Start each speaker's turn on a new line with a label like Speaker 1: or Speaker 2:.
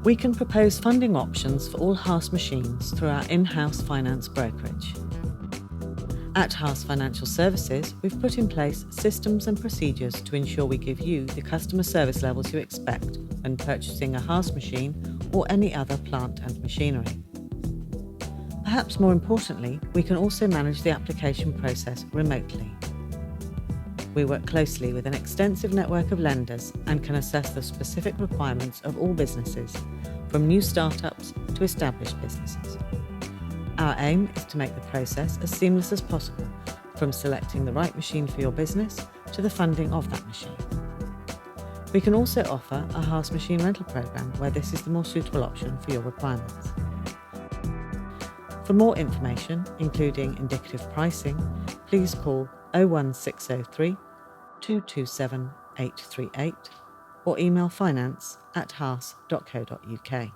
Speaker 1: We can propose funding options for all Haas machines through our in-house finance brokerage. At Haas Financial Services, we've put in place systems and procedures to ensure we give you the customer service levels you expect when purchasing a Haas machine or any other plant and machinery. Perhaps more importantly, we can also manage the application process remotely. We work closely with an extensive network of lenders and can assess the specific requirements of all businesses, from new startups to established businesses. Our aim is to make the process as seamless as possible, from selecting the right machine for your business to the funding of that machine. We can also offer a Haas machine rental program where this is the more suitable option for your requirements. For more information, including indicative pricing, please call 01603 227 838 or email finance@haas.co.uk.